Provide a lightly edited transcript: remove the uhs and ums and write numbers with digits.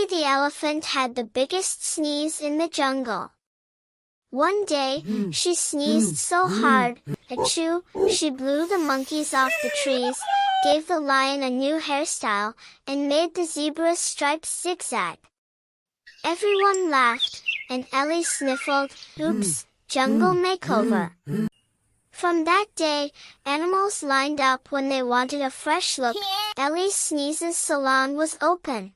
Ellie the elephant had the biggest sneeze in the jungle. One day, she sneezed so hard, achoo, she blew the monkeys off the trees, gave the lion a new hairstyle, and made the zebra's stripes zigzag. Everyone laughed, and Ellie sniffled, "Oops, jungle makeover." From that day, animals lined up when they wanted a fresh look. Ellie's Sneezes salon was open.